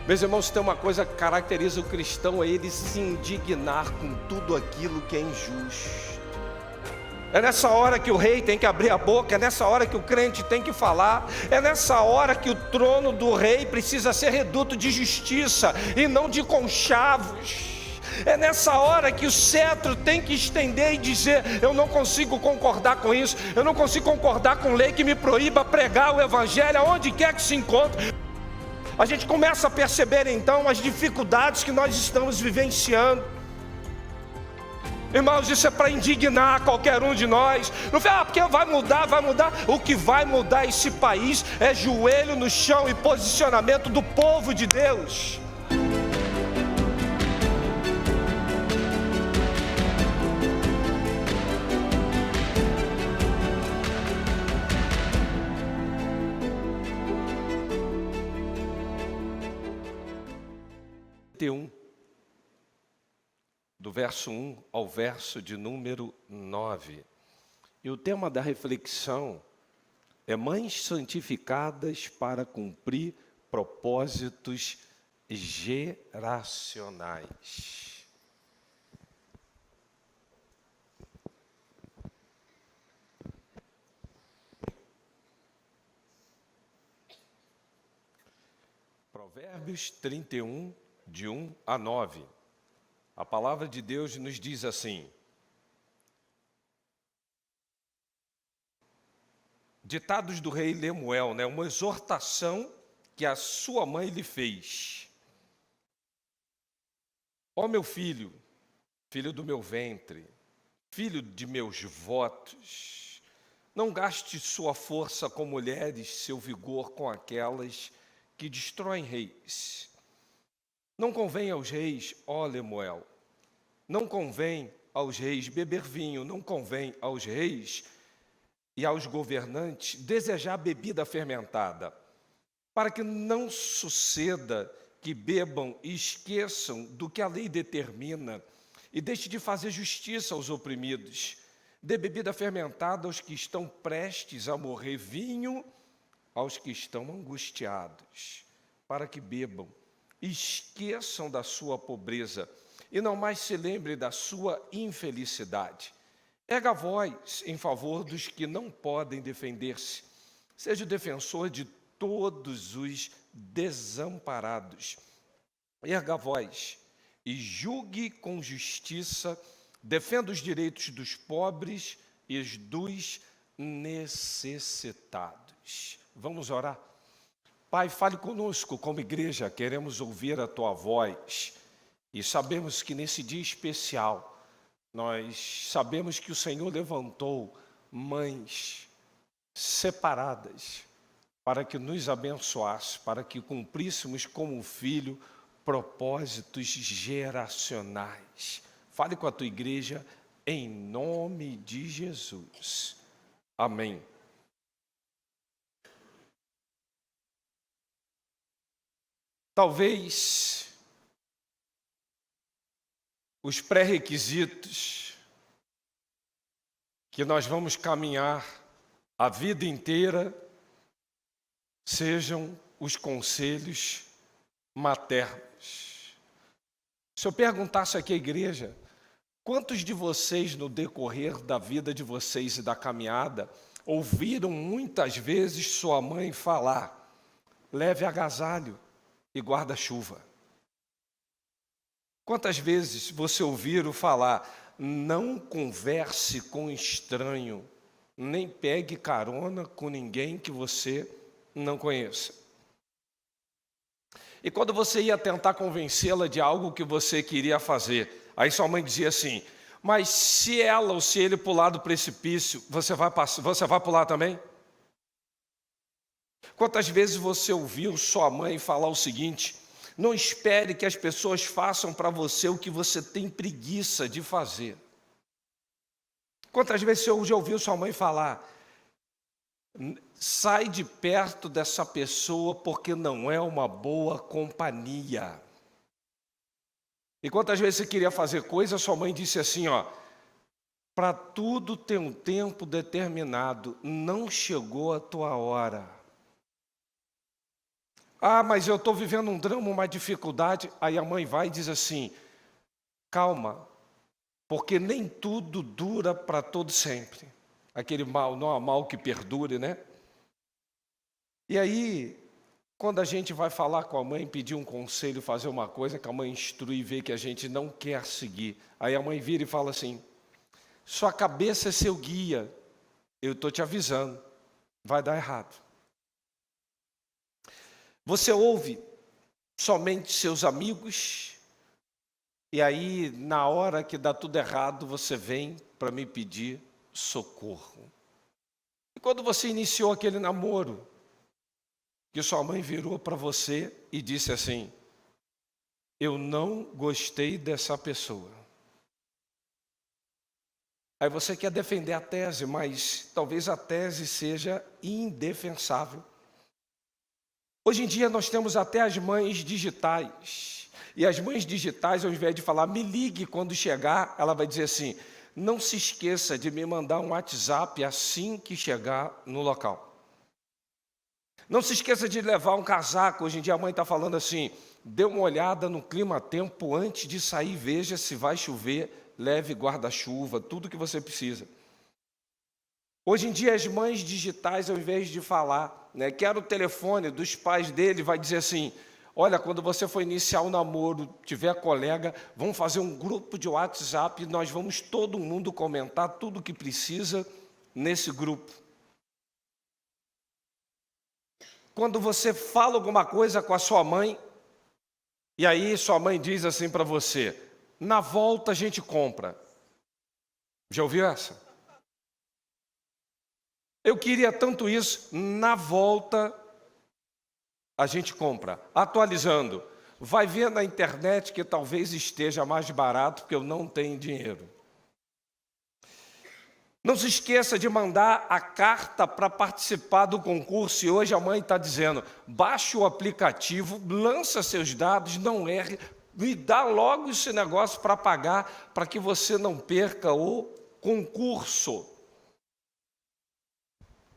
Meus irmãos, tem uma coisa que caracteriza o cristão, é ele se indignar com tudo aquilo que é injusto. É nessa hora que o rei tem que abrir a boca, é nessa hora que o crente tem que falar, é nessa hora que o trono do rei precisa ser reduto de justiça e não de conchavos. É nessa hora que o cetro tem que estender e dizer: eu não consigo concordar com isso, eu não consigo concordar com lei que me proíba pregar o evangelho aonde quer que se encontre. A gente começa a perceber então as dificuldades que nós estamos vivenciando. Irmãos, isso é para indignar qualquer um de nós. Não fala, porque vai mudar, vai mudar. O que vai mudar esse país é joelho no chão e posicionamento do povo de Deus. Do verso 1 ao verso de número 9. E o tema da reflexão é mães santificadas para cumprir propósitos geracionais. Provérbios 31, de 1 a 9. A palavra de Deus nos diz assim: ditados do rei Lemuel, uma exortação que a sua mãe lhe fez. Ó meu filho, filho do meu ventre, filho de meus votos, não gaste sua força com mulheres, seu vigor com aquelas que destroem reis. Não convém aos reis, ó Lemuel, não convém aos reis beber vinho, não convém aos reis e aos governantes desejar bebida fermentada, para que não suceda que bebam e esqueçam do que a lei determina e deixe de fazer justiça aos oprimidos. Dê bebida fermentada aos que estão prestes a morrer, vinho aos que estão angustiados, para que bebam e esqueçam da sua pobreza e não mais se lembre da sua infelicidade. Erga a voz em favor dos que não podem defender-se. Seja o defensor de todos os desamparados. Erga a voz e julgue com justiça, defenda os direitos dos pobres e os dos necessitados. Vamos orar? Pai, fale conosco como igreja, queremos ouvir a Tua voz e sabemos que nesse dia especial, nós sabemos que o Senhor levantou mães separadas para que nos abençoasse, para que cumpríssemos como filho propósitos geracionais. Fale com a Tua igreja em nome de Jesus. Amém. Talvez os pré-requisitos que nós vamos caminhar a vida inteira sejam os conselhos maternos. Se eu perguntasse aqui à igreja, quantos de vocês no decorrer da vida de vocês e da caminhada ouviram muitas vezes sua mãe falar: leve agasalho e guarda-chuva? Quantas vezes você ouviram falar: não converse com estranho, nem pegue carona com ninguém que você não conheça? E quando você ia tentar convencê-la de algo que você queria fazer, aí sua mãe dizia assim: mas se ela ou se ele pular do precipício, você vai pular também? Quantas vezes você ouviu sua mãe falar o seguinte: não espere que as pessoas façam para você o que você tem preguiça de fazer? Quantas vezes você já ouviu sua mãe falar: sai de perto dessa pessoa porque não é uma boa companhia? E quantas vezes você queria fazer coisa, sua mãe disse assim, para tudo tem um tempo determinado, não chegou a tua hora. Ah, mas eu estou vivendo um drama, uma dificuldade. Aí a mãe vai e diz assim: calma, porque nem tudo dura para todo sempre. Aquele mal, não há mal que perdure, né? E aí, quando a gente vai falar com a mãe, pedir um conselho, fazer uma coisa que a mãe instrui e vê que a gente não quer seguir, aí a mãe vira e fala assim: sua cabeça é seu guia, eu estou te avisando, vai dar errado. Você ouve somente seus amigos, e aí, na hora que dá tudo errado, você vem para me pedir socorro. E quando você iniciou aquele namoro, que sua mãe virou para você e disse assim: eu não gostei dessa pessoa. Aí você quer defender a tese, mas talvez a tese seja indefensável. Hoje em dia nós temos até as mães digitais. E as mães digitais, ao invés de falar, me ligue quando chegar, ela vai dizer assim: não se esqueça de me mandar um WhatsApp assim que chegar no local. Não se esqueça de levar um casaco. Hoje em dia a mãe está falando assim: dê uma olhada no clima-tempo antes de sair, veja se vai chover, leve guarda-chuva, tudo que você precisa. Hoje em dia as mães digitais, ao invés de falar, quero o telefone dos pais dele, vai dizer assim: olha, quando você for iniciar o namoro, tiver colega, vamos fazer um grupo de WhatsApp e nós vamos todo mundo comentar tudo o que precisa nesse grupo. Quando você fala alguma coisa com a sua mãe, e aí sua mãe diz assim para você: na volta a gente compra. Já ouviu essa? Eu queria tanto isso, na volta a gente compra. Atualizando, vai ver na internet que talvez esteja mais barato, porque eu não tenho dinheiro. Não se esqueça de mandar a carta para participar do concurso. E hoje a mãe está dizendo: baixe o aplicativo, lança seus dados, não erre, me dá logo esse negócio para pagar, para que você não perca o concurso.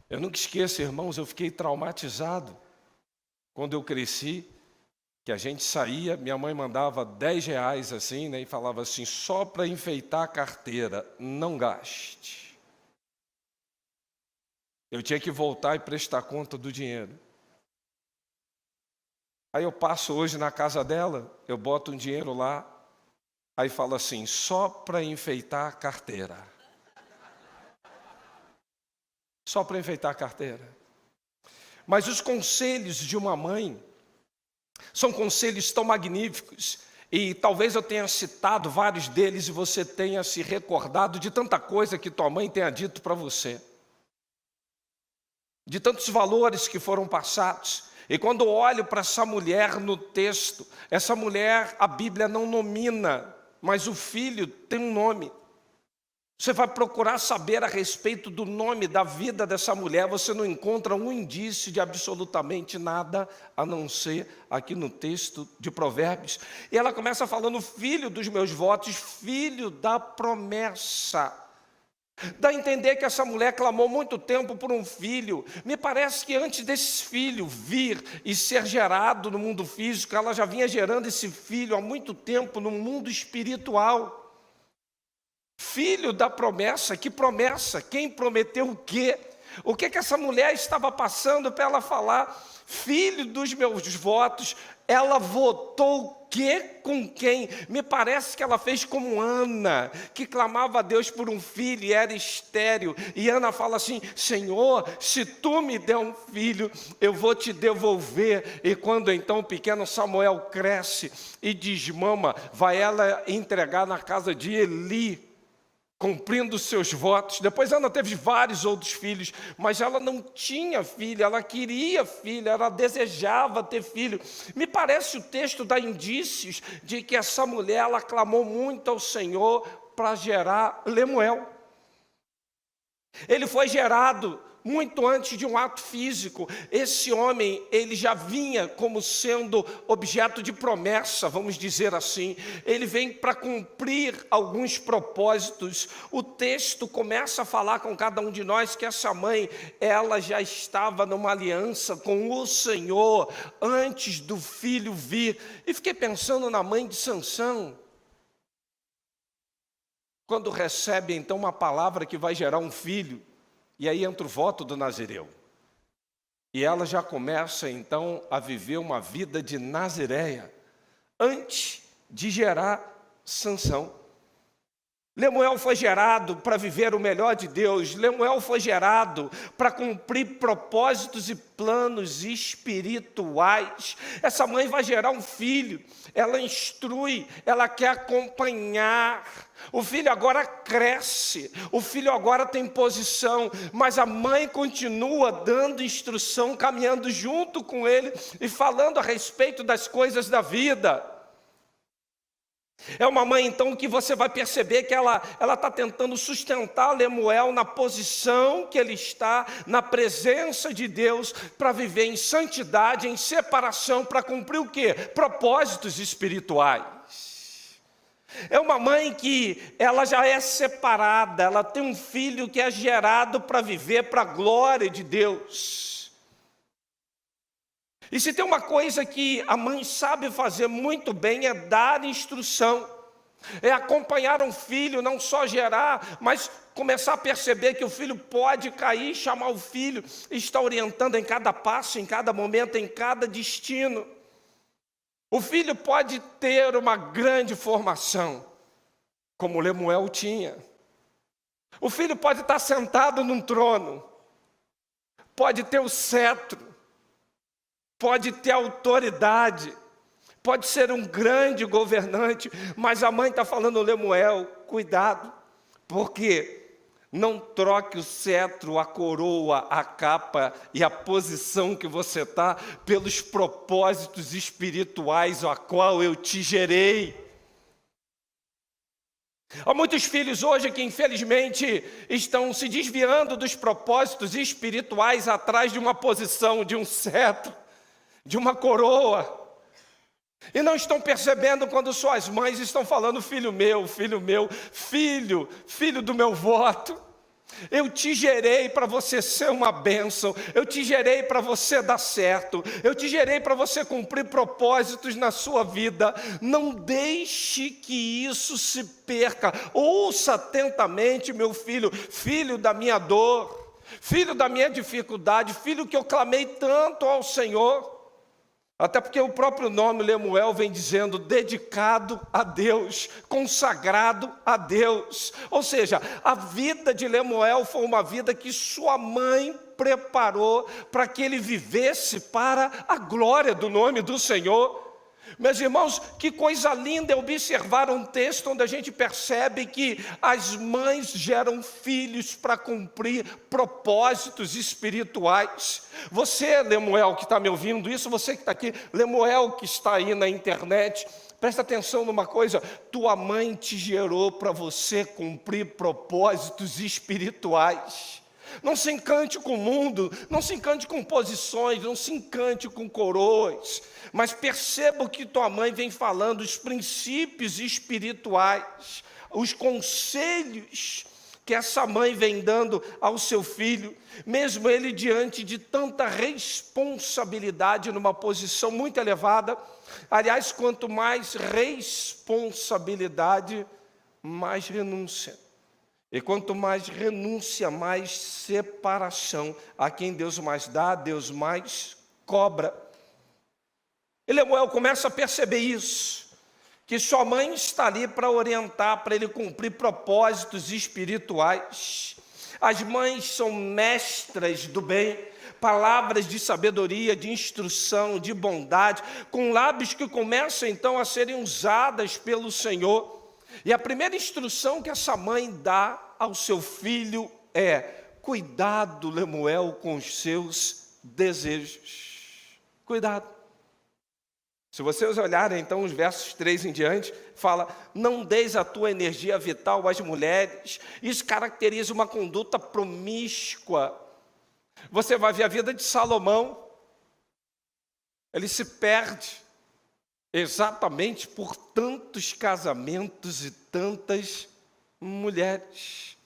Eu nunca esqueço, irmãos, eu fiquei traumatizado quando eu cresci, que a gente saía, minha mãe mandava R$10 assim, e falava assim: só para enfeitar a carteira, não gaste. Eu tinha que voltar e prestar conta do dinheiro. Aí eu passo hoje na casa dela, eu boto um dinheiro lá, aí falo assim: só para enfeitar a carteira. Só para enfeitar a carteira. Mas os conselhos de uma mãe são conselhos tão magníficos, e talvez eu tenha citado vários deles e você tenha se recordado de tanta coisa que tua mãe tenha dito para você, de tantos valores que foram passados. E quando olho para essa mulher no texto, essa mulher, a Bíblia não nomina, mas o filho tem um nome. Você vai procurar saber a respeito do nome da vida dessa mulher, você não encontra um indício de absolutamente nada, a não ser aqui no texto de Provérbios. E ela começa falando: filho dos meus votos, filho da promessa. Dá a entender que essa mulher clamou muito tempo por um filho. Me parece que antes desse filho vir e ser gerado no mundo físico, ela já vinha gerando esse filho há muito tempo no mundo espiritual. Filho da promessa, que promessa? Quem prometeu o quê? O que essa mulher estava passando para ela falar: filho dos meus votos? Ela votou o quê com quem? Me parece que ela fez como Ana, que clamava a Deus por um filho e era estéril. E Ana fala assim: Senhor, se tu me der um filho, eu vou te devolver. E quando então o pequeno Samuel cresce e desmama, vai ela entregar na casa de Eli, cumprindo seus votos. Depois Ana teve vários outros filhos, mas ela não tinha filho, ela queria filho, ela desejava ter filho. Me parece o texto dá indícios de que essa mulher, ela clamou muito ao Senhor para gerar Lemuel. Ele foi gerado muito antes de um ato físico. Esse homem, ele já vinha como sendo objeto de promessa, vamos dizer assim. Ele vem para cumprir alguns propósitos. O texto começa a falar com cada um de nós que essa mãe, ela já estava numa aliança com o Senhor antes do filho vir. E fiquei pensando na mãe de Sansão, quando recebe então uma palavra que vai gerar um filho. E aí entra o voto do nazireu. E ela já começa, então, a viver uma vida de nazireia, antes de gerar Sansão. Lemuel foi gerado para viver o melhor de Deus. Lemuel foi gerado para cumprir propósitos e planos espirituais. Essa mãe vai gerar um filho, ela instrui, ela quer acompanhar. O filho agora cresce, o filho agora tem posição, mas a mãe continua dando instrução, caminhando junto com ele e falando a respeito das coisas da vida. É uma mãe, então, que você vai perceber que ela está tentando sustentar Lemuel na posição que ele está, na presença de Deus, para viver em santidade, em separação, para cumprir o quê? Propósitos espirituais. É uma mãe que ela já é separada, ela tem um filho que é gerado para viver para a glória de Deus. E se tem uma coisa que a mãe sabe fazer muito bem, é dar instrução, é acompanhar um filho, não só gerar, mas começar a perceber que o filho pode cair, chamar o filho, e estar orientando em cada passo, em cada momento, em cada destino. O filho pode ter uma grande formação, como Lemuel tinha. O filho pode estar sentado num trono, pode ter o cetro, pode ter autoridade, pode ser um grande governante, mas a mãe está falando, Lemuel, cuidado, porque não troque o cetro, a coroa, a capa e a posição que você está pelos propósitos espirituais a qual eu te gerei. Há muitos filhos hoje que infelizmente estão se desviando dos propósitos espirituais atrás de uma posição, de um cetro, de uma coroa, e não estão percebendo quando suas mães estão falando, filho meu, filho do meu voto, eu te gerei para você ser uma bênção, eu te gerei para você dar certo, eu te gerei para você cumprir propósitos na sua vida. Não deixe que isso se perca. Ouça atentamente, meu filho, filho da minha dor, filho da minha dificuldade, filho que eu clamei tanto ao Senhor. Até porque o próprio nome Lemuel vem dizendo dedicado a Deus, consagrado a Deus. Ou seja, a vida de Lemuel foi uma vida que sua mãe preparou para que ele vivesse para a glória do nome do Senhor. Meus irmãos, que coisa linda é observar um texto onde a gente percebe que as mães geram filhos para cumprir propósitos espirituais. Você, Lemuel, que está me ouvindo isso, você que está aqui, Lemuel que está aí na internet, presta atenção numa coisa, tua mãe te gerou para você cumprir propósitos espirituais. Não se encante com o mundo, não se encante com posições, não se encante com coroas, mas perceba o que tua mãe vem falando, os princípios espirituais, os conselhos que essa mãe vem dando ao seu filho, mesmo ele diante de tanta responsabilidade numa posição muito elevada. Aliás, quanto mais responsabilidade, mais renúncia. E quanto mais renúncia, mais separação. A quem Deus mais dá, Deus mais cobra. E Lemuel começa a perceber isso, que sua mãe está ali para orientar, para ele cumprir propósitos espirituais. As mães são mestras do bem, palavras de sabedoria, de instrução, de bondade, com lábios que começam então a serem usadas pelo Senhor. E a primeira instrução que essa mãe dá ao seu filho é: cuidado, Lemuel, com os seus desejos. Cuidado. Se vocês olharem então os versos 3 em diante, fala, não deis a tua energia vital às mulheres. Isso caracteriza uma conduta promíscua. Você vai ver a vida de Salomão. Ele se perde exatamente por tantos casamentos e tantas mulheres.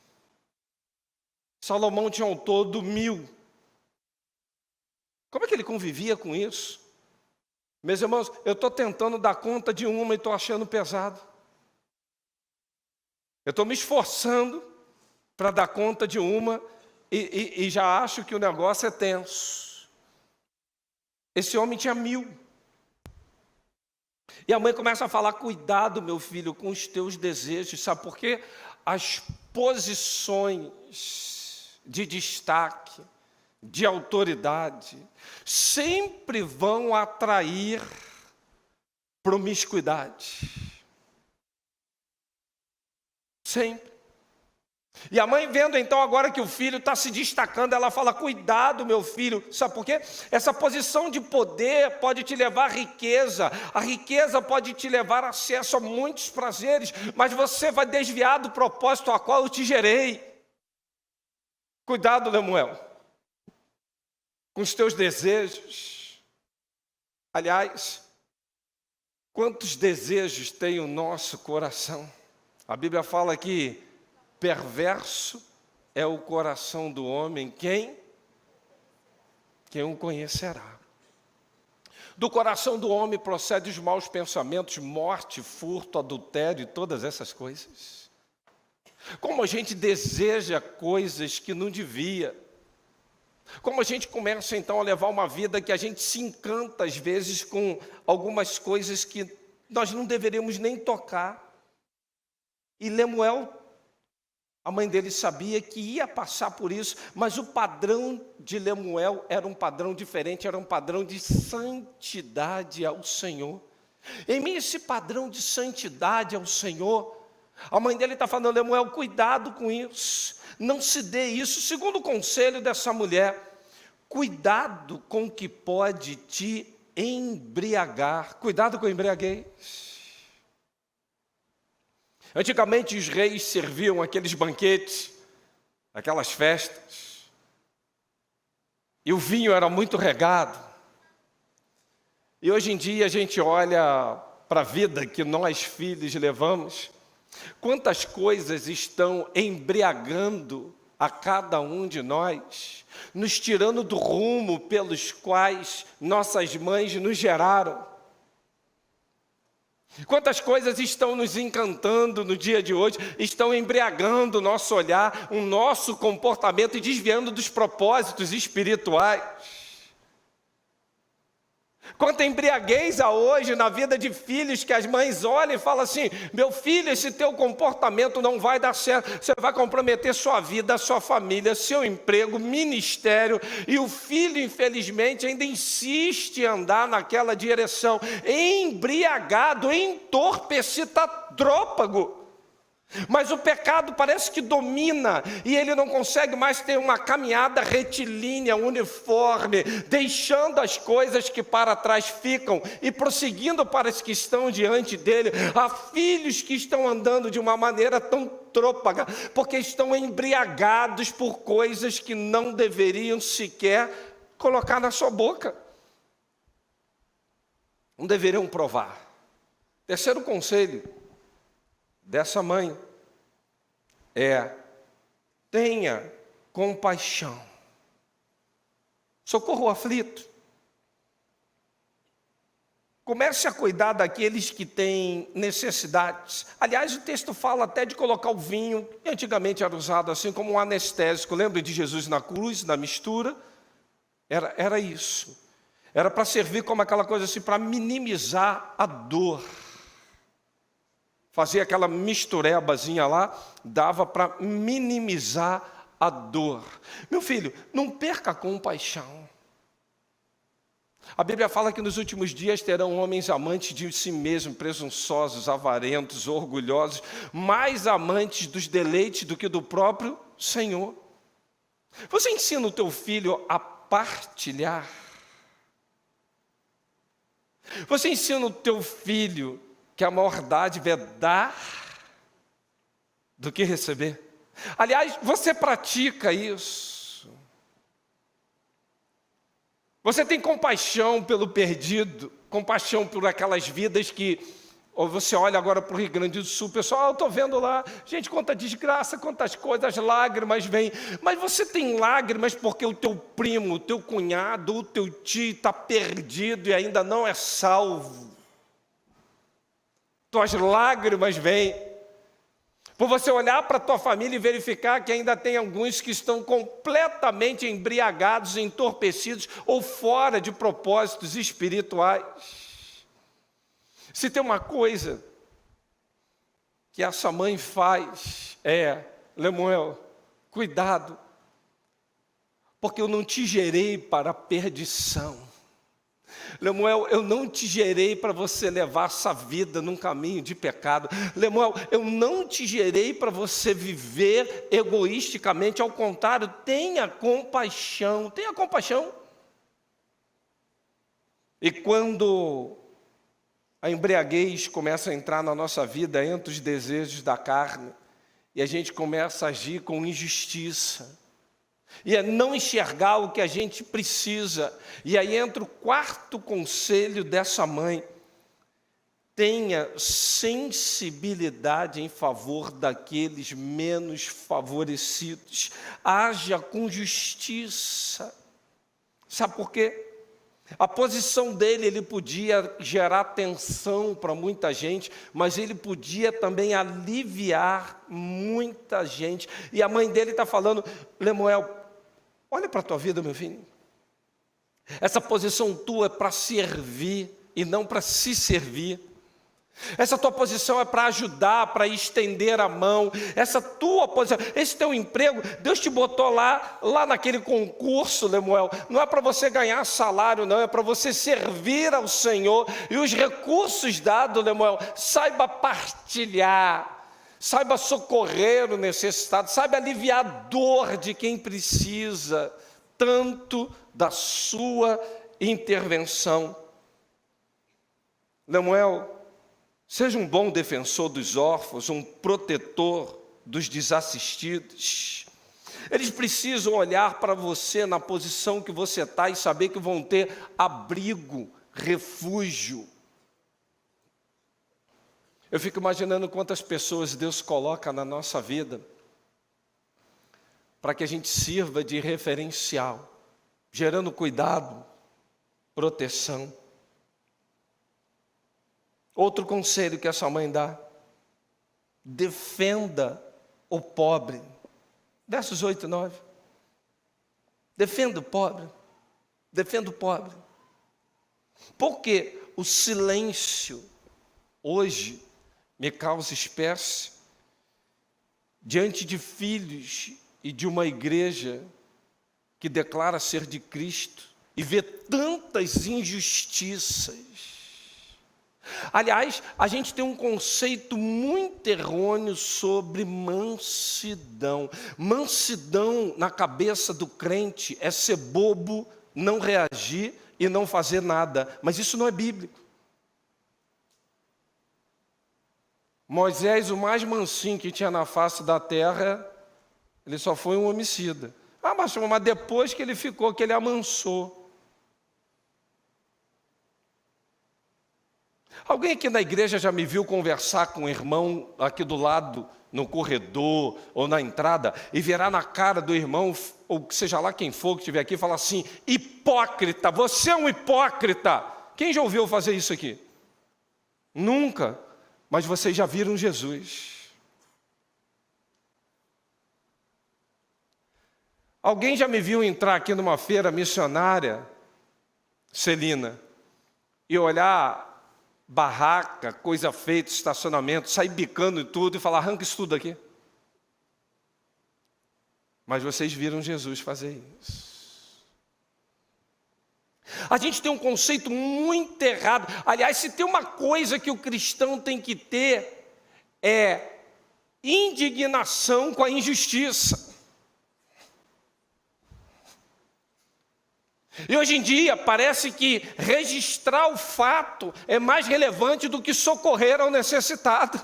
Salomão tinha ao todo 1000. Como é que ele convivia com isso? Meus irmãos, eu estou tentando dar conta de uma e estou achando pesado. Eu estou me esforçando para dar conta de uma e já acho que o negócio é tenso. Esse homem tinha 1000. E a mãe começa a falar: cuidado, meu filho, com os teus desejos. Sabe por quê? As posições de destaque, de autoridade, sempre vão atrair promiscuidade. Sempre. E a mãe, vendo então agora que o filho está se destacando, ela fala: cuidado, meu filho. Sabe por quê? Essa posição de poder pode te levar à riqueza. A riqueza pode te levar a acesso a muitos prazeres, mas você vai desviar do propósito a qual eu te gerei. Cuidado, Lemuel, com os teus desejos. Aliás, quantos desejos tem o nosso coração? A Bíblia fala que perverso é o coração do homem, quem o conhecerá. Do coração do homem procedem os maus pensamentos, morte, furto, adultério e todas essas coisas. Como a gente deseja coisas que não devia. Como a gente começa então a levar uma vida que a gente se encanta às vezes com algumas coisas que nós não deveríamos nem tocar. E Lemuel, a mãe dele sabia que ia passar por isso, mas o padrão de Lemuel era um padrão diferente, era um padrão de santidade ao Senhor. Em mim, esse padrão de santidade ao Senhor, a mãe dele está falando: Lemuel, cuidado com isso, não se dê isso. Segundo o conselho dessa mulher, cuidado com o que pode te embriagar. Cuidado com a embriaguez. Antigamente os reis serviam aqueles banquetes, aquelas festas, e o vinho era muito regado. E hoje em dia a gente olha para a vida que nós filhos levamos, quantas coisas estão embriagando a cada um de nós, nos tirando do rumo pelos quais nossas mães nos geraram. Quantas coisas estão nos encantando no dia de hoje, estão embriagando o nosso olhar, o nosso comportamento e desviando dos propósitos espirituais. Quanta embriaguez há hoje na vida de filhos que as mães olham e falam assim: meu filho, esse teu comportamento não vai dar certo, você vai comprometer sua vida, sua família, seu emprego, ministério. E o filho, infelizmente, ainda insiste em andar naquela direção, embriagado, entorpecitadrópago. Mas o pecado parece que domina e ele não consegue mais ter uma caminhada retilínea, uniforme, deixando as coisas que para trás ficam e prosseguindo para as que estão diante dele. Há filhos que estão andando de uma maneira tão trôpega, porque estão embriagados por coisas que não deveriam sequer colocar na sua boca. Não deveriam provar. Terceiro conselho dessa mãe é: tenha compaixão. Socorra o aflito. Comece a cuidar daqueles que têm necessidades. Aliás, o texto fala até de colocar o vinho, que antigamente era usado assim como um anestésico. Lembra de Jesus na cruz, na mistura? Era isso. Era para servir como aquela coisa assim, para minimizar a dor. Fazia aquela misturebazinha lá, dava para minimizar a dor. Meu filho, não perca a compaixão. A Bíblia fala que nos últimos dias terão homens amantes de si mesmos, presunçosos, avarentos, orgulhosos, mais amantes dos deleites do que do próprio Senhor. Você ensina o teu filho a partilhar? Você ensina o teu filho que a maior dádiva é dar do que receber? Aliás, você pratica isso. Você tem compaixão pelo perdido, compaixão por aquelas vidas que, ou você olha agora para o Rio Grande do Sul, pessoal, eu estou vendo lá, gente, quanta desgraça, quantas coisas, lágrimas vêm. Mas você tem lágrimas porque o teu primo, o teu cunhado, o teu tio está perdido e ainda não é salvo. Tuas lágrimas vêm por você olhar para a tua família e verificar que ainda tem alguns que estão completamente embriagados, entorpecidos ou fora de propósitos espirituais. Se tem uma coisa que essa mãe faz Lemuel, cuidado, porque eu não te gerei para a perdição. Lemuel, eu não te gerei para você levar essa vida num caminho de pecado. Lemuel, eu não te gerei para você viver egoisticamente. Ao contrário, tenha compaixão. Tenha compaixão. E quando a embriaguez começa a entrar na nossa vida, entre os desejos da carne, e a gente começa a agir com injustiça, e não enxergar o que a gente precisa. E aí entra o quarto conselho dessa mãe: tenha sensibilidade em favor daqueles menos favorecidos, haja com justiça. Sabe por quê? A posição dele, ele podia gerar tensão para muita gente, mas ele podia também aliviar muita gente. E a mãe dele está falando: Lemuel, olha para a tua vida, meu filho. Essa posição tua é para servir e não para se servir. Essa tua posição é para ajudar, para estender a mão. Essa tua posição, esse teu emprego, Deus te botou lá naquele concurso, Lemuel. Não é para você ganhar salário, não, é para você servir ao Senhor. E os recursos dados, Lemuel, saiba partilhar, saiba socorrer o necessitado, saiba aliviar a dor de quem precisa tanto da sua intervenção. Lemuel, seja um bom defensor dos órfãos, um protetor dos desassistidos. Eles precisam olhar para você na posição que você está e saber que vão ter abrigo, refúgio. Eu fico imaginando quantas pessoas Deus coloca na nossa vida para que a gente sirva de referencial, gerando cuidado, proteção. Outro conselho que essa mãe dá: defenda o pobre. Versos 8 e 9. Defenda o pobre. Defenda o pobre. Porque o silêncio hoje me causa espécie diante de filhos e de uma igreja que declara ser de Cristo e vê tantas injustiças. Aliás, a gente tem um conceito muito errôneo sobre mansidão. Mansidão na cabeça do crente é ser bobo, não reagir e não fazer nada. Mas isso não é bíblico. Moisés, o mais mansinho que tinha na face da terra, ele só foi um homicida. Mas depois que ele ficou, que ele amansou. Alguém aqui na igreja já me viu conversar com um irmão aqui do lado, no corredor ou na entrada, e virar na cara do irmão, ou seja lá quem for que estiver aqui, e falar assim: hipócrita, você é um hipócrita. Quem já ouviu fazer isso aqui? Nunca, mas vocês já viram Jesus. Alguém já me viu entrar aqui numa feira missionária, Celina, e olhar barraca, coisa feita, estacionamento, sair bicando e tudo e falar: arranca isso tudo aqui? Mas vocês viram Jesus fazer isso. A gente tem um conceito muito errado. Aliás, se tem uma coisa que o cristão tem que ter, é indignação com a injustiça. E hoje em dia parece que registrar o fato é mais relevante do que socorrer ao necessitado.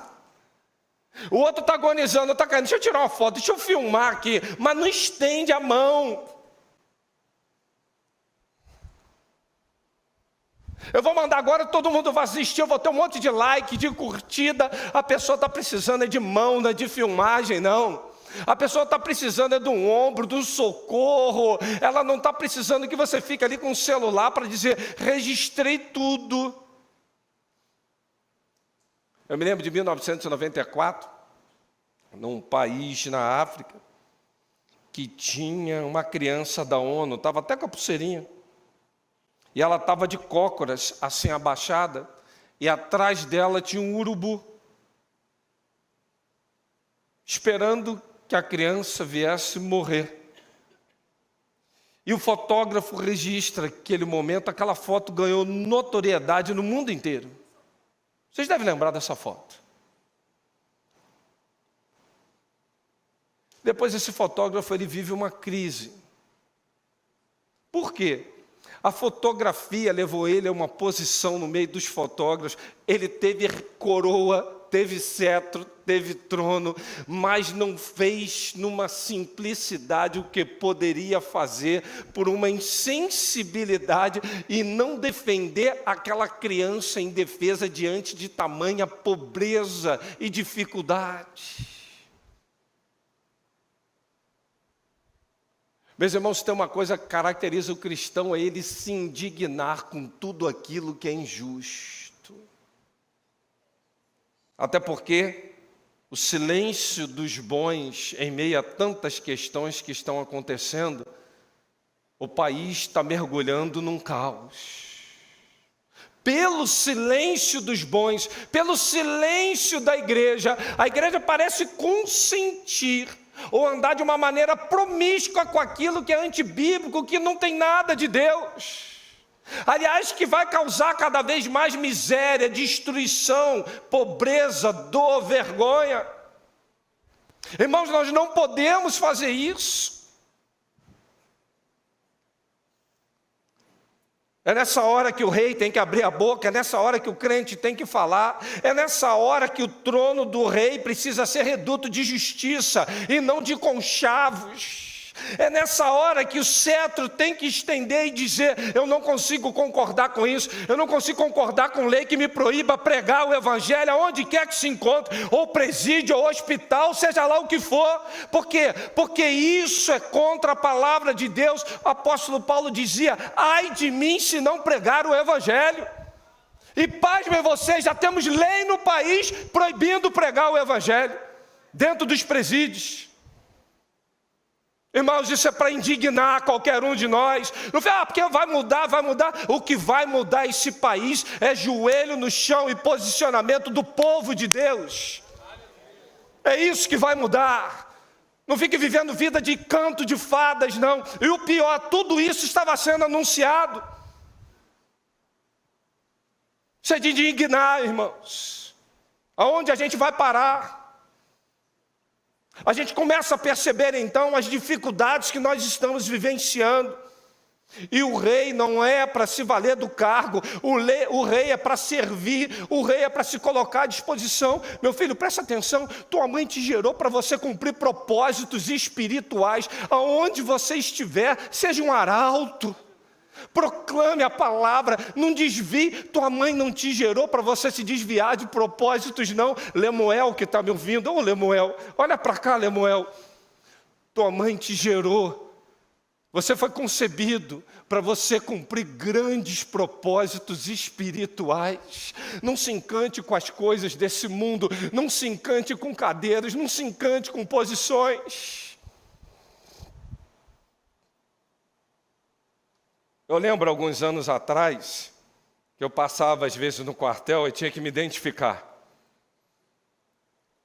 O outro está agonizando, está caindo, deixa eu tirar uma foto, deixa eu filmar aqui, mas não estende a mão. Eu vou mandar agora, todo mundo vai assistir, eu vou ter um monte de like, de curtida. A pessoa está precisando de mão, não é de filmagem, não. A pessoa está precisando de um ombro, de um socorro. Ela não está precisando que você fique ali com o celular para dizer, registrei tudo. Eu me lembro de 1994, num país na África, que tinha uma criança da ONU, estava até com a pulseirinha, e ela estava de cócoras, assim abaixada, e atrás dela tinha um urubu, esperando que a criança viesse morrer. E o fotógrafo registra aquele momento, aquela foto ganhou notoriedade no mundo inteiro. Vocês devem lembrar dessa foto. Depois esse fotógrafo ele vive uma crise. Por quê? A fotografia levou ele a uma posição no meio dos fotógrafos. Ele teve coroa, teve cetro, teve trono, mas não fez numa simplicidade o que poderia fazer por uma insensibilidade e não defender aquela criança indefesa diante de tamanha pobreza e dificuldade. Meus irmãos, tem uma coisa que caracteriza o cristão, é ele se indignar com tudo aquilo que é injusto. Até porque o silêncio dos bons, em meio a tantas questões que estão acontecendo, o país está mergulhando num caos. Pelo silêncio dos bons, pelo silêncio da igreja, a igreja parece consentir ou andar de uma maneira promíscua com aquilo que é antibíblico, que não tem nada de Deus. Aliás, que vai causar cada vez mais miséria, destruição, pobreza, dor, vergonha. Irmãos, nós não podemos fazer isso. É nessa hora que o rei tem que abrir a boca, é nessa hora que o crente tem que falar, é nessa hora que o trono do rei precisa ser reduto de justiça e não de conchavos. É nessa hora que o cetro tem que estender e dizer, eu não consigo concordar com isso, eu não consigo concordar com lei que me proíba pregar o evangelho aonde quer que se encontre, ou presídio, ou hospital, seja lá o que for. Por quê? Porque isso é contra a palavra de Deus. O apóstolo Paulo dizia, ai de mim se não pregar o evangelho. E pasmem vocês, já temos lei no país proibindo pregar o evangelho, dentro dos presídios. Irmãos, isso é para indignar qualquer um de nós. Não fala, porque vai mudar, vai mudar. O que vai mudar esse país é joelho no chão e posicionamento do povo de Deus. É isso que vai mudar. Não fique vivendo vida de canto de fadas, não. E o pior, tudo isso estava sendo anunciado. Isso é de indignar, irmãos. Aonde a gente vai parar? A gente começa a perceber então as dificuldades que nós estamos vivenciando. E o rei não é para se valer do cargo, o rei é para servir, o rei é para se colocar à disposição. Meu filho, presta atenção, tua mãe te gerou para você cumprir propósitos espirituais. Aonde você estiver, seja um arauto. Proclame a palavra, não desvie. Tua mãe não te gerou para você se desviar de propósitos, não. Lemuel que está me ouvindo, ô Lemuel, olha para cá, Lemuel. Tua mãe te gerou, você foi concebido para você cumprir grandes propósitos espirituais. Não se encante com as coisas desse mundo, não se encante com cadeiras, não se encante com posições. Eu lembro, alguns anos atrás, que eu passava às vezes no quartel e tinha que me identificar.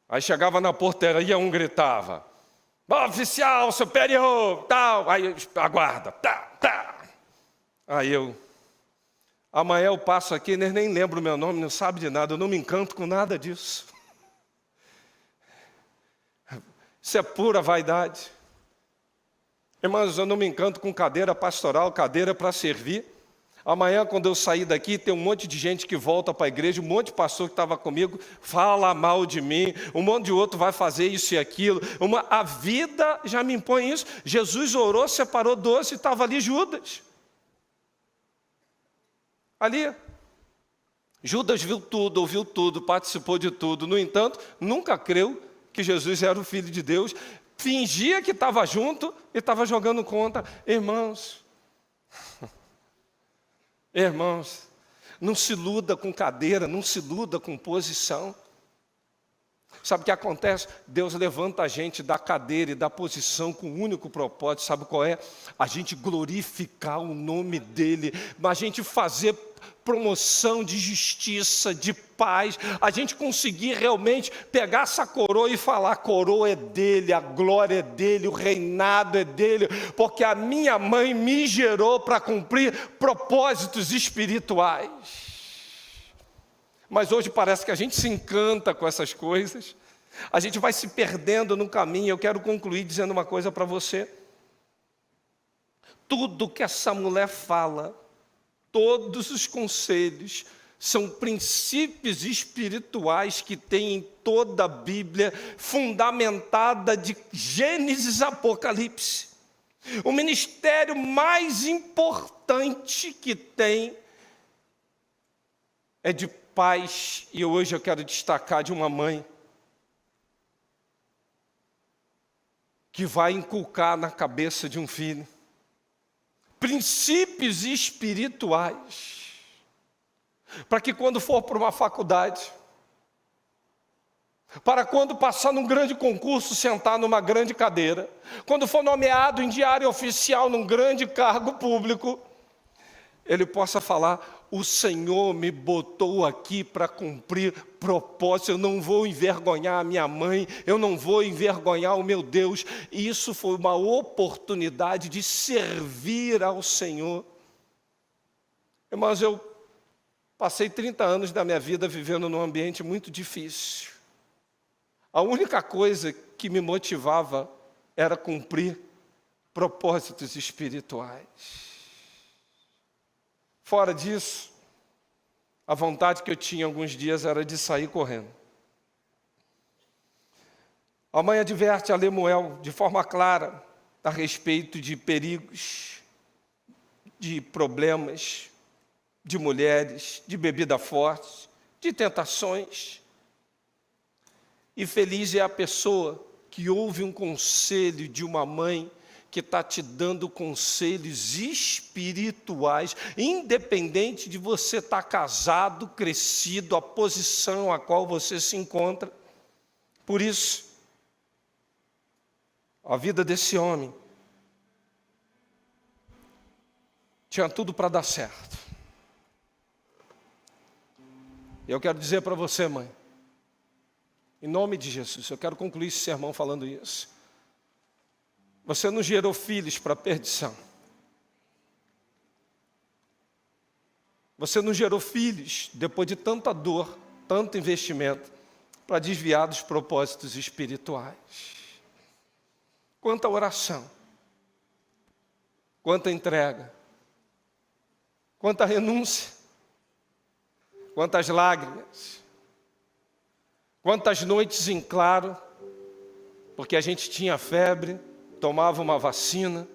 Aí chegava na portaria, um gritava, oficial superior, tal. Aí aguarda, tá. Aí eu, amanhã eu passo aqui, eles nem lembram o meu nome, não sabe de nada, eu não me encanto com nada disso. Isso é pura vaidade. Irmãos, eu não me encanto com cadeira pastoral, cadeira para servir. Amanhã, quando eu sair daqui, tem um monte de gente que volta para a igreja, um monte de pastor que estava comigo, fala mal de mim, um monte de outro vai fazer isso e aquilo. A vida já me impõe isso. Jesus orou, separou 12 e estava ali Judas. Ali, Judas viu tudo, ouviu tudo, participou de tudo. No entanto, nunca creu que Jesus era o Filho de Deus. Fingia que estava junto e estava jogando contra. Irmãos, irmãos, não se iluda com cadeira, não se iluda com posição. Sabe o que acontece? Deus levanta a gente da cadeira e da posição com um único propósito. Sabe qual é? A gente glorificar o nome dEle, a gente fazer promoção de justiça, de paz, a gente conseguir realmente pegar essa coroa e falar: a coroa é dEle, a glória é dEle, o reinado é dEle, porque a minha mãe me gerou para cumprir propósitos espirituais. Mas hoje parece que a gente se encanta com essas coisas, a gente vai se perdendo no caminho. Eu quero concluir dizendo uma coisa para você. Tudo que essa mulher fala, todos os conselhos, são princípios espirituais que tem em toda a Bíblia, fundamentada de Gênesis a Apocalipse. O ministério mais importante que tem é de pais, e hoje eu quero destacar de uma mãe que vai inculcar na cabeça de um filho princípios espirituais, para que quando for para uma faculdade, para quando passar num grande concurso, sentar numa grande cadeira, quando for nomeado em diário oficial num grande cargo público, ele possa falar: o Senhor me botou aqui para cumprir propósito, eu não vou envergonhar a minha mãe, eu não vou envergonhar o meu Deus. E isso foi uma oportunidade de servir ao Senhor. Irmãos, eu passei 30 anos da minha vida vivendo num ambiente muito difícil. A única coisa que me motivava era cumprir propósitos espirituais. Fora disso, a vontade que eu tinha alguns dias era de sair correndo. A mãe adverte a Lemuel de forma clara a respeito de perigos, de problemas, de mulheres, de bebida forte, de tentações. E feliz é a pessoa que ouve um conselho de uma mãe que está te dando conselhos espirituais, independente de você estar casado, crescido, a posição a qual você se encontra. Por isso, a vida desse homem tinha tudo para dar certo. Eu quero dizer para você, mãe, em nome de Jesus, eu quero concluir esse sermão falando isso. Você não gerou filhos para perdição. Você não gerou filhos, depois de tanta dor, tanto investimento, para desviar dos propósitos espirituais. Quanta oração, quanta entrega, quanta renúncia, quantas lágrimas, quantas noites em claro, porque a gente tinha febre, tomava uma vacina,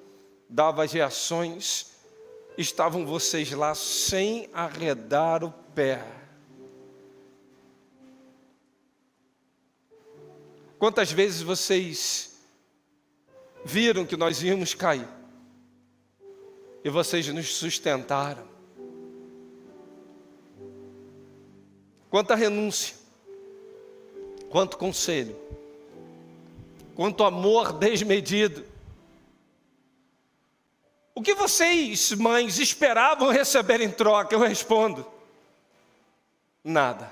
dava as reações, estavam vocês lá sem arredar o pé. Quantas vezes vocês viram que nós íamos cair e vocês nos sustentaram? Quanta renúncia, quanto conselho, quanto amor desmedido. O que vocês, mães, esperavam receber em troca? Eu respondo: nada.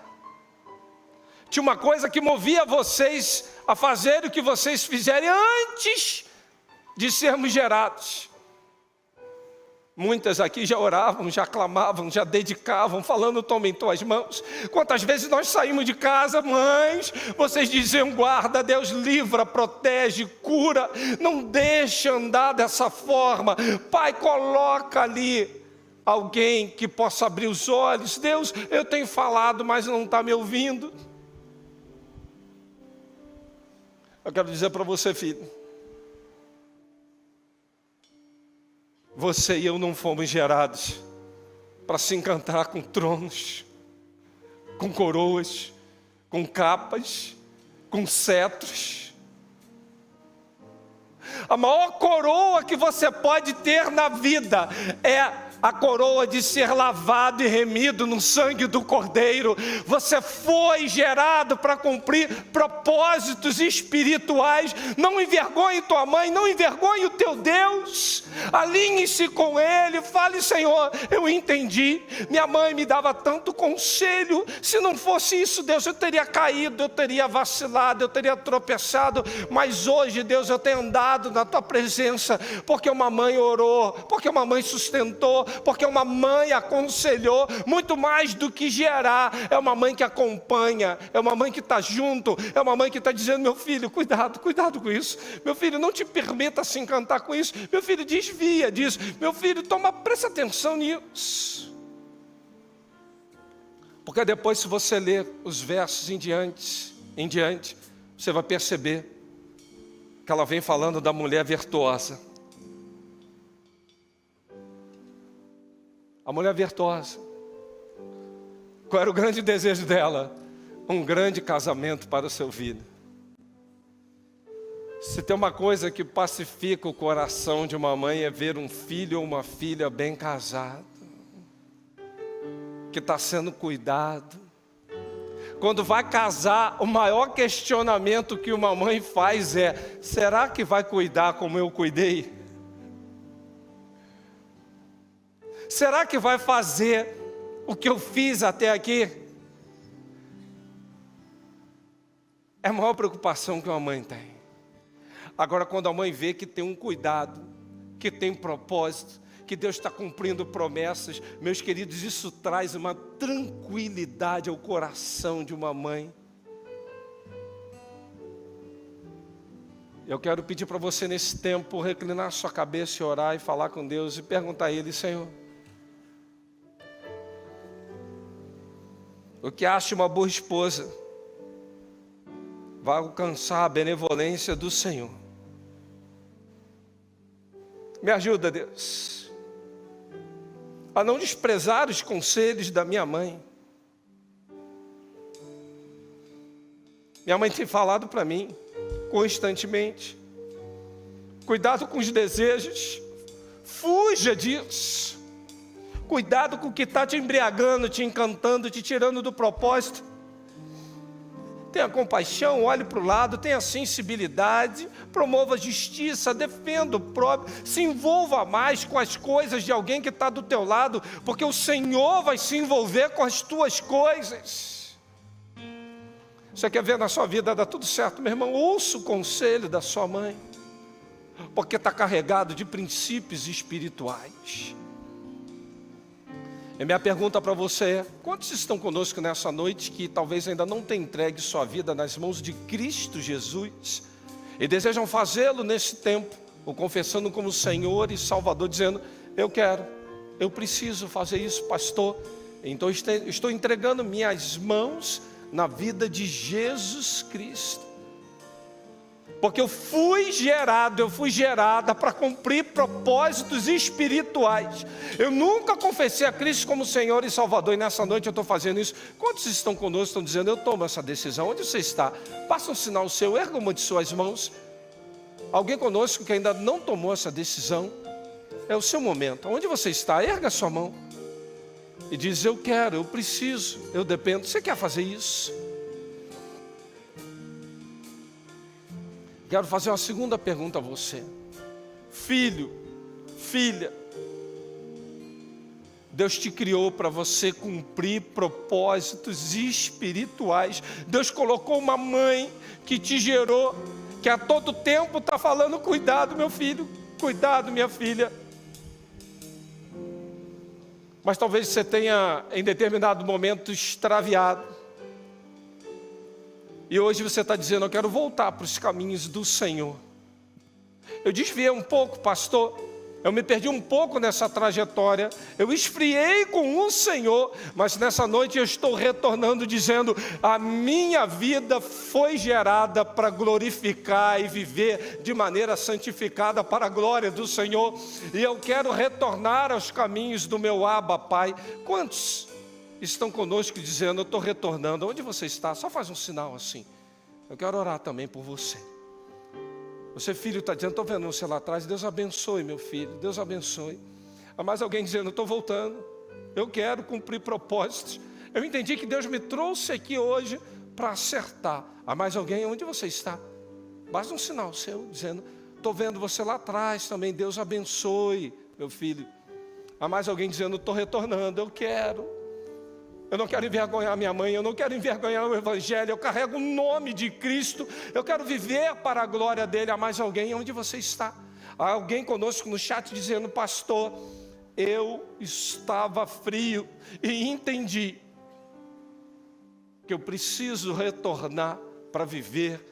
Tinha uma coisa que movia vocês a fazer o que vocês fizerem antes de sermos gerados. Muitas aqui já oravam, já clamavam, já dedicavam, falando: toma em tuas mãos. Quantas vezes nós saímos de casa, mães, vocês diziam: guarda, Deus livra, protege, cura, não deixa andar dessa forma. Pai, coloca ali alguém que possa abrir os olhos. Deus, eu tenho falado, mas não está me ouvindo. Eu quero dizer para você, filho, você e eu não fomos gerados para se encantar com tronos, com coroas, com capas, com cetros. A maior coroa que você pode ter na vida é a coroa de ser lavado e remido no sangue do Cordeiro. Você foi gerado para cumprir propósitos espirituais. Não envergonhe tua mãe, não envergonhe o teu Deus. Alinhe-se com Ele, fale: Senhor, eu entendi, minha mãe me dava tanto conselho, se não fosse isso, Deus, eu teria caído, eu teria vacilado, eu teria tropeçado, mas hoje, Deus, eu tenho andado na tua presença, porque uma mãe orou, porque uma mãe sustentou, porque uma mãe aconselhou. Muito mais do que gerar, é uma mãe que acompanha, é uma mãe que está junto, é uma mãe que está dizendo: meu filho, cuidado com isso, meu filho, não te permita se encantar com isso, meu filho, desvia disso, meu filho, presta atenção nisso. Porque depois, se você ler os versos em diante, você vai perceber que ela vem falando da mulher virtuosa. A mulher virtuosa. Qual era o grande desejo dela? Um grande casamento para o seu filho. Se tem uma coisa que pacifica o coração de uma mãe, é ver um filho ou uma filha bem casado, que está sendo cuidado. Quando vai casar, o maior questionamento que uma mãe faz é: será que vai cuidar como eu cuidei? Será que vai fazer o que eu fiz até aqui? É a maior preocupação que uma mãe tem. Agora, quando a mãe vê que tem um cuidado, que tem propósito, que Deus está cumprindo promessas, meus queridos, isso traz uma tranquilidade ao coração de uma mãe. Eu quero pedir para você nesse tempo reclinar sua cabeça e orar e falar com Deus e perguntar a Ele: Senhor, o que acha uma boa esposa vai alcançar a benevolência do Senhor. Me ajuda, Deus, a não desprezar os conselhos da minha mãe. Minha mãe tem falado para mim constantemente: cuidado com os desejos, fuja disso. Cuidado com o que está te embriagando, te encantando, te tirando do propósito. Tenha compaixão, olhe para o lado, tenha sensibilidade, promova a justiça, defenda o próprio, se envolva mais com as coisas de alguém que está do teu lado, porque o Senhor vai se envolver com as tuas coisas. Você quer ver na sua vida dar tudo certo, meu irmão? Ouça o conselho da sua mãe, porque está carregado de princípios espirituais. E minha pergunta para você é: quantos estão conosco nessa noite que talvez ainda não tenham entregue sua vida nas mãos de Cristo Jesus e desejam fazê-lo nesse tempo, o confessando como Senhor e Salvador, dizendo: eu quero, eu preciso fazer isso, pastor, então estou entregando minhas mãos na vida de Jesus Cristo. Porque eu fui gerada para cumprir propósitos espirituais. Eu nunca confessei a Cristo como Senhor e Salvador, e nessa noite eu estou fazendo isso. Quantos estão conosco, estão dizendo: eu tomo essa decisão? Onde você está? Passa um sinal seu, erga uma de suas mãos. Alguém conosco que ainda não tomou essa decisão? É o seu momento. Onde você está? Erga a sua mão e diz: eu quero, eu preciso, eu dependo. Você quer fazer isso? Quero fazer uma segunda pergunta a você. Filho, filha, Deus te criou para você cumprir propósitos espirituais. Deus colocou uma mãe que te gerou, que a todo tempo está falando: cuidado, meu filho, cuidado, minha filha. Mas talvez você tenha em determinado momento extraviado. E hoje você está dizendo: eu quero voltar para os caminhos do Senhor. Eu desviei um pouco, pastor. Eu me perdi um pouco nessa trajetória. Eu esfriei com o Senhor. Mas nessa noite eu estou retornando dizendo: a minha vida foi gerada para glorificar e viver de maneira santificada para a glória do Senhor. E eu quero retornar aos caminhos do meu Abba Pai. Quantos estão conosco dizendo, eu estou retornando. Onde você está? Só faz um sinal assim. Eu quero orar também por você. Você, filho, está dizendo, estou vendo você lá atrás. Deus abençoe, meu filho. Deus abençoe. Há mais alguém dizendo, estou voltando. Eu quero cumprir propósitos. Eu entendi que Deus me trouxe aqui hoje para acertar. Há mais alguém? Onde você está? Basta um sinal seu, dizendo, estou vendo você lá atrás também. Deus abençoe, meu filho. Há mais alguém dizendo, estou retornando. Eu quero. Eu não quero envergonhar minha mãe, eu não quero envergonhar o Evangelho, eu carrego o nome de Cristo, eu quero viver para a glória dele. Há mais alguém? Onde você está? Há alguém conosco no chat dizendo, pastor, eu estava frio e entendi que eu preciso retornar para viver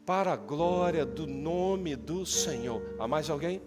para a glória do nome do Senhor. Há mais alguém?